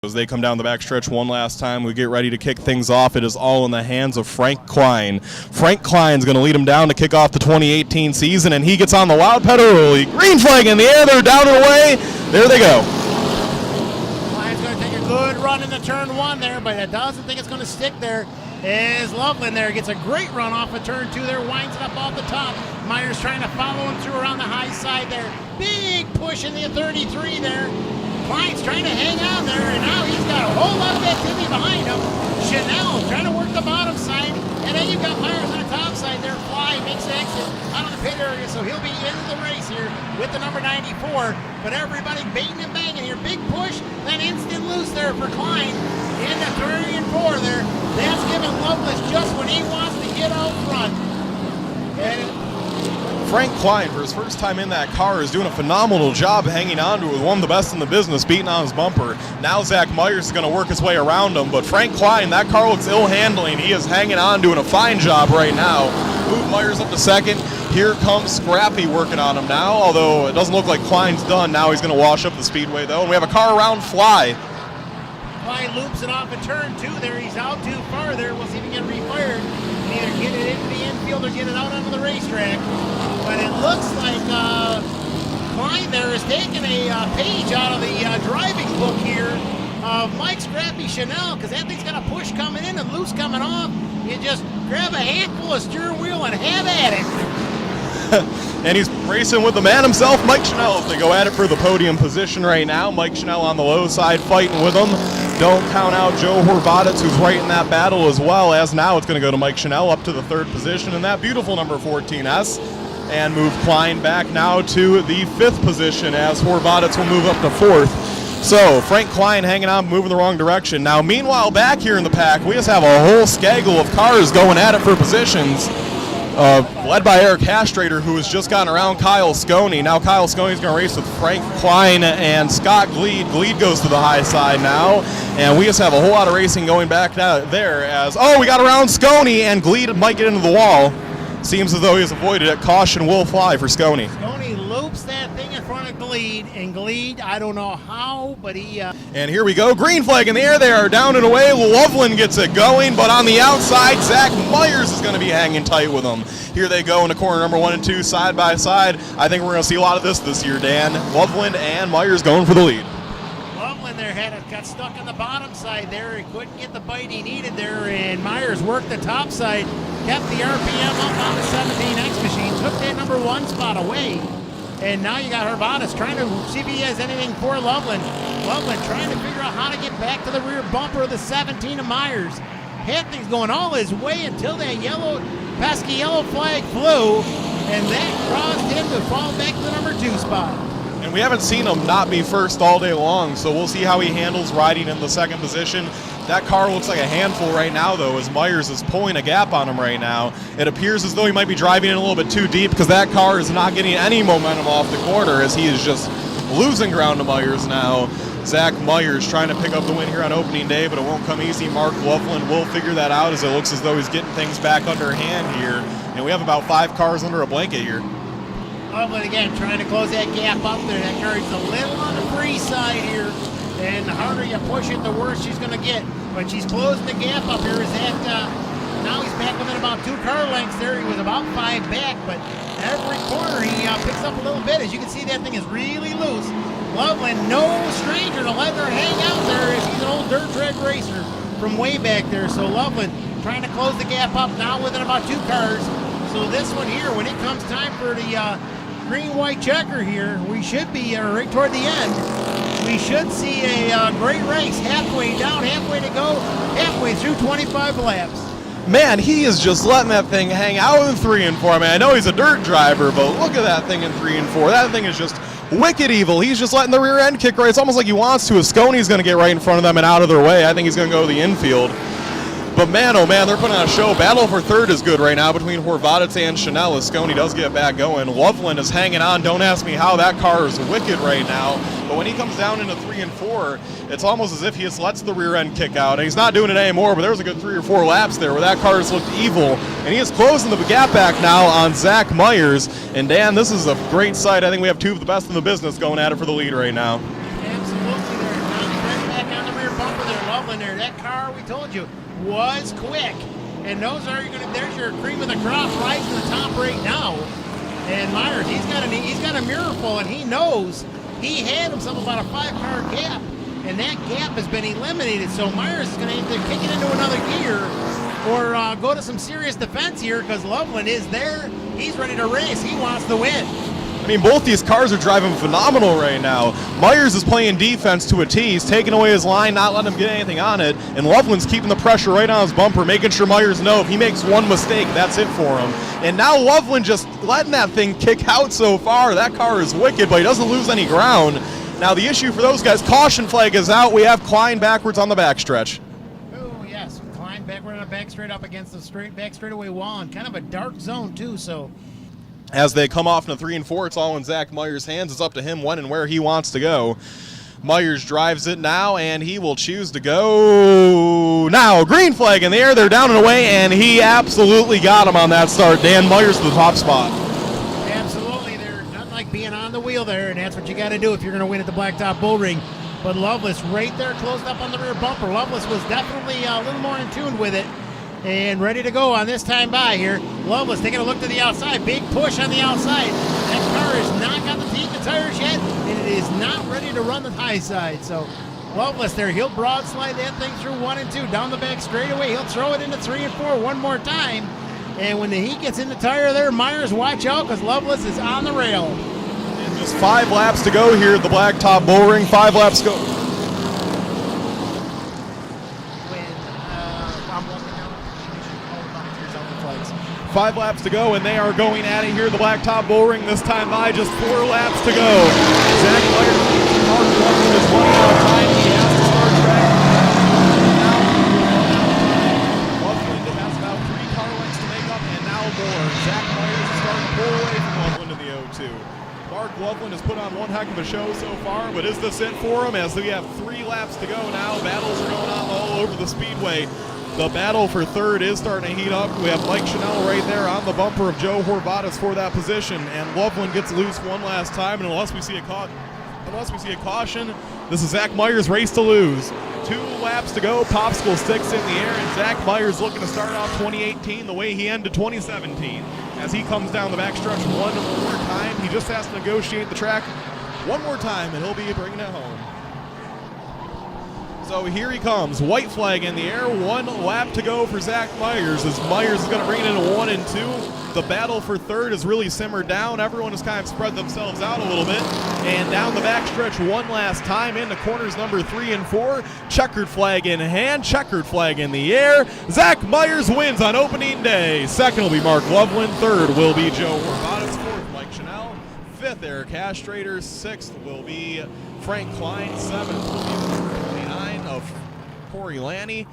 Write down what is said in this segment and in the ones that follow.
As they come down the backstretch one last time, we get ready to kick things off. It is all in the hands of Frank Klein. Frank Klein's going to lead him down to kick off the 2018 season, and he gets on the loud pedal early. Green flag in the air, they're down and away. There they go. Klein's going to take a good run into turn one there, but it doesn't think it's going to stick there. Is Loveland there, gets a great run off of turn two there, winds it up off the top. Myers trying to follow him through around the high side there. Big push in the 33 there. Klein's trying to hang on there, and now he's got a whole lot of activity behind him. Chanel trying to work the bottom side, and then you've got Myers on the top side there. Fly makes the exit out of the pit area, so he'll be into the race here with the number 94. But everybody baiting and banging here. Big push, then instant loose there for Klein in the 3 and 4 there. That's giving Lovelace just when he wants to get out front. And Frank Klein, for his first time in that car, is doing a phenomenal job hanging on to it with one of the best in the business, beating on his bumper. Now Zach Myers is going to work his way around him, but Frank Klein, that car looks ill-handling. He is hanging on, doing a fine job right now. Move Myers up to second. Here comes Scrappy working on him now, although it doesn't look like Klein's done. Now he's going to wash up the speedway, though, and we have a car around Fly. Klein loops it off a turn two there. He's out too far there. We'll see if he can get refired. Either get it into the infield or get it out onto the racetrack. But it looks like Klein there is taking a page out of the driving book here of Mike Scrappy Chanel, because that thing's got a push coming in and loose coming off. You just grab a handful of steering wheel and have at it. And he's racing with the man himself, Mike Chanel, as they go at it for the podium position right now. Mike Chanel on the low side fighting with him. Don't count out Joe Horvaditz, who's right in that battle as well, as now it's going to go to Mike Chanel up to the third position in that beautiful number 14S. And move Klein back now to the fifth position as Horvaditz will move up to fourth. So Frank Klein hanging on, moving the wrong direction. Now, meanwhile, back here in the pack, we just have a whole skaggle of cars going at it for positions. Led by Eric Hastrader, who has just gotten around Kyle Sconey. Now Kyle Sconey's going to race with Frank Klein and Scott Gleed. Gleed goes to the high side now, and we just have a whole lot of racing going back there as, we got around Sconey, and Gleed might get into the wall. Seems as though he's avoided it. Caution will fly for Sconey. Sconey loops that thing in front of Gleed, and Gleed, I don't know how, but he... And here we go. Green flag in the air. They are down and away. Loveland gets it going, but on the outside, Zach Myers is going to be hanging tight with him. Here they go in the corner number 1 and 2, side by side. I think we're going to see a lot of this year, Dan. Loveland and Myers going for the lead. Loveland there got stuck on the bottom side there. He couldn't get the bite he needed there, and Myers worked the top side, kept the RPM up on the 17X machine, took that number 1 spot away. And now you got Horvaditz trying to see if he has anything for Loveland. Loveland trying to figure out how to get back to the rear bumper of the 17 of Myers. Had things going all his way until that pesky yellow flag flew, and that caused him to fall back to the number 2 spot. And we haven't seen him not be first all day long, so we'll see how he handles riding in the second position. That car looks like a handful right now, though, as Myers is pulling a gap on him right now. It appears as though he might be driving in a little bit too deep, because that car is not getting any momentum off the corner, as he is just losing ground to Myers now. Zach Myers trying to pick up the win here on opening day, but it won't come easy. Mark Loveland will figure that out, as it looks as though he's getting things back under hand here. And we have about 5 cars under a blanket here. Loveland again trying to close that gap up there. That car's a little on the free side here, and the harder you push it, the worse she's going to get. But she's closing the gap up here. Now he's back within about 2 car lengths there. He was about 5 back, but every corner he picks up a little bit. As you can see, that thing is really loose. Loveland, no stranger to letting her hang out there, as he's an old dirt track racer from way back there. So Loveland trying to close the gap up now within about 2 cars. So this one here, when it comes time for the green-white checker here, we should be right toward the end. We should see a great race. Halfway down, halfway to go, halfway through 25 laps. Man, he is just letting that thing hang out in 3 and 4. I mean, I know he's a dirt driver, but look at that thing in 3 and 4. That thing is just wicked evil. He's just letting the rear end kick right. It's almost like he wants to. If Sconey's going to get right in front of them and out of their way, I think he's going to go to the infield. But man, oh man, they're putting on a show. Battle for third is good right now between Horvaditz and Chanel, as Sconey does get back going. Loveland is hanging on. Don't ask me how. That car is wicked right now. But when he comes down into 3 and 4, it's almost as if he just lets the rear end kick out. And he's not doing it anymore, but there was a good 3 or 4 laps there where that car just looked evil. And he is closing the gap back now on Zach Myers. And Dan, this is a great sight. I think we have 2 of the best in the business going at it for the lead right now. Absolutely. They're right back on the rear Loveland there. That car, we told you, was quick. And those are there's your cream of the crop right to the top right now. And Myers, he's got a mirror full, and he knows he had himself about a 5-car gap, and that gap has been eliminated. So Myers is going to either kick it into another gear or go to some serious defense here, because Loveland is there. He's ready to race. He wants to win. I mean, both these cars are driving phenomenal right now. Myers is playing defense to a T. He's taking away his line, not letting him get anything on it. And Loveland's keeping the pressure right on his bumper, making sure Myers knows if he makes one mistake, that's it for him. And now Loveland just letting that thing kick out so far. That car is wicked, but he doesn't lose any ground. Now the issue for those guys, caution flag is out. We have Klein backwards on the backstretch. Oh, yes. Klein backward on the back straight up against the back straightaway wall, and kind of a dark zone, too, so... As they come off in 3 and 4, it's all in Zach Myers' hands. It's up to him when and where he wants to go. Myers drives it now, and he will choose to go now. Green flag in the air. They're down and away, and he absolutely got him on that start. Dan Myers to the top spot. Absolutely. There's nothing like being on the wheel there, and that's what you got to do if you're going to win at the Blacktop BullRing. But Loveless right there closed up on the rear bumper. Loveless was definitely a little more in tune with it. And ready to go on this time by here. Loveless taking a look to the outside. Big push on the outside. That car has not got the teeth and tires yet, and it is not ready to run the high side. So Loveless there, he'll broad slide that thing through 1 and 2 down the back straightaway. He'll throw it into 3 and 4 one more time. And when the heat gets in the tire there, Myers, watch out, because Loveless is on the rail. And just 5 laps to go here at the Blacktop BullRing. 5 laps to go. 5 laps to go, and they are going at it here at the Blacktop BullRing this time by just 4 laps to go. Zach Myers is running out of time. He has to start track. Now, Loveland has about 3 car lengths to make up, and now more. Zach Myers is starting to pull away from Loveland in the O2. Mark Loveland has put on one heck of a show so far, but is this it for him? As we have 3 laps to go now, battles are going on all over the Speedway. The battle for third is starting to heat up. We have Mike Chanel right there on the bumper of Joe Horvatas for that position, and Loveland gets loose one last time. And unless we see a caution, this is Zach Myers' race to lose. 2 laps to go. Popsicle sticks in the air, and Zach Myers looking to start off 2018 the way he ended 2017. As he comes down the backstretch one more time, he just has to negotiate the track one more time, and he'll be bringing it home. So here he comes, white flag in the air, 1 lap to go for Zach Myers, as Myers is going to bring it into 1 and 2. The battle for third has really simmered down. Everyone has kind of spread themselves out a little bit. And down the backstretch one last time into corners number 3 and 4. Checkered flag in hand, checkered flag in the air. Zach Myers wins on opening day. Second will be Mark Loveland. Third will be Joe Horvatas. Fourth, Mike Chanel. Fifth, Eric Castrator. 6th will be Frank Klein. 7th will be of Corey Lanny,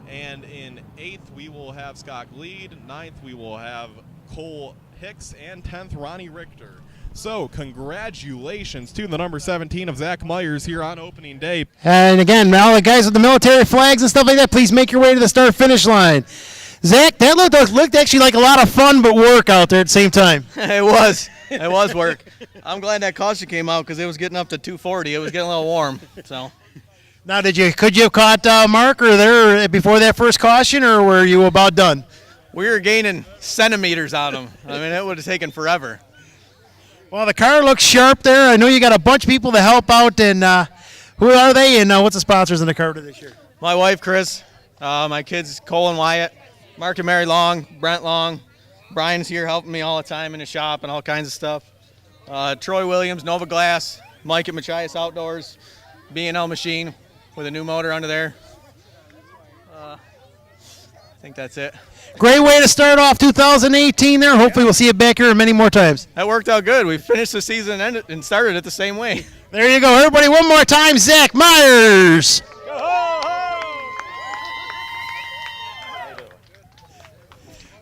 and in 8th we will have Scott Gleed, 9th we will have Cole Hicks, and 10th Ronnie Richter. So congratulations to the number 17 of Zach Myers here on opening day. And again, all the guys with the military flags and stuff like that, please make your way to the start-finish line. Zach, that looked actually like a lot of fun but work out there at the same time. It was work. I'm glad that caution came out because it was getting up to 240. It was getting a little warm, so. Now, could you have caught Mark or there before that first caution, or were you about done? We were gaining centimeters out of him. I mean, it would have taken forever. Well, the car looks sharp there. I know you got a bunch of people to help out, and who are they, and what's the sponsors in the car this year? My wife, Chris, my kids, Cole and Wyatt, Mark and Mary Long, Brent Long, Brian's here helping me all the time in the shop and all kinds of stuff. Troy Williams, Nova Glass, Mike at Machias Outdoors, B&L Machine with a new motor under there. I think that's it. Great way to start off 2018 there. Hopefully we'll see you back here many more times. That worked out good. We finished the season and started it the same way. There you go. Everybody, one more time, Zach Myers.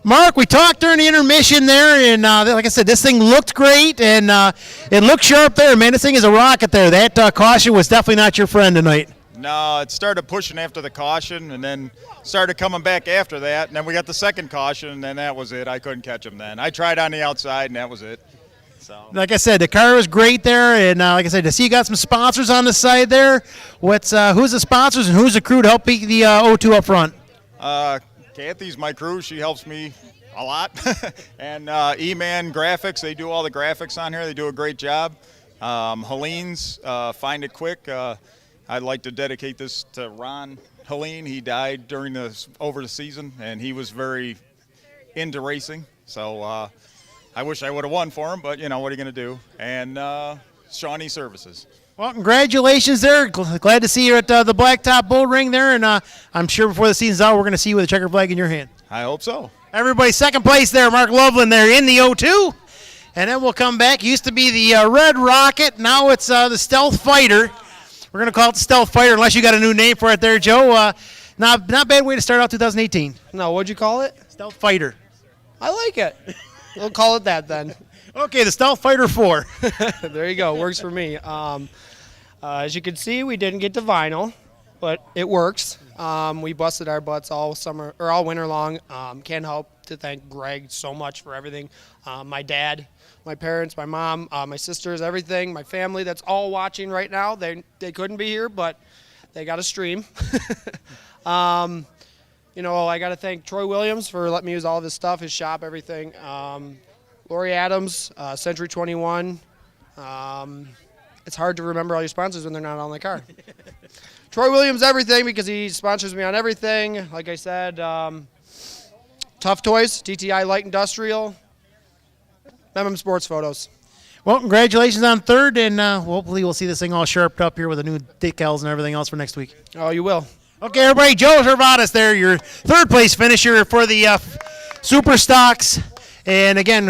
Mark, we talked during the intermission there, and like I said, this thing looked great, and it looked sharp there. Man, this thing is a rocket there. That caution was definitely not your friend tonight. No, it started pushing after the caution and then started coming back after that. And then we got the second caution, and then that was it. I couldn't catch him then. I tried on the outside, and that was it. So Like I said, the car was great there, and like I said, to see you got some sponsors on the side there. Who's the sponsors and who's the crew to help beat the O2 up front? Kathy's my crew. She helps me a lot. And E-Man Graphics, they do all the graphics on here. They do a great job. Helene's Find It Quick. I'd like to dedicate this to Ron Helene. He died over the season, and he was very into racing. So I wish I would have won for him, but, what are you going to do? And Shawnee Services. Well, congratulations there. Glad to see you at the Blacktop BullRing there, and I'm sure before the season's out, we're going to see you with a checker flag in your hand. I hope so. Everybody, second place there, Mark Loveland there in the O2. And then we'll come back. Used to be the Red Rocket. Now it's the Stealth Fighter. We're going to call it the Stealth Fighter unless you got a new name for it there, Joe. Not bad way to start out 2018. No, what'd you call it? Stealth Fighter. I like it. We'll call it that then. Okay, the Stealth Fighter 4. There you go. Works for me. As you can see, we didn't get to vinyl, but it works. We busted our butts all summer or all winter long. Can't help to thank Greg so much for everything. My dad, my parents, my mom, my sisters, everything, my family that's all watching right now. They couldn't be here, but they got a stream. I got to thank Troy Williams for letting me use all of his stuff, his shop, everything. Lori Adams, Century 21. It's hard to remember all your sponsors when they're not on the car. Troy Williams, everything, because he sponsors me on everything. Like I said, Tough Toys, TTI Light Industrial, MM Sports Photos. Well, congratulations on third, and hopefully we'll see this thing all sharpened up here with the new decals and everything else for next week. Oh, you will. Okay, everybody, Joe Hervadas there, your third place finisher for the SuperStocks. And again,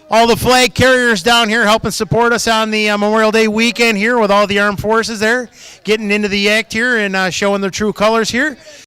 all the flag carriers down here helping support us on the Memorial Day weekend here with all the armed forces there, getting into the act here and showing their true colors here.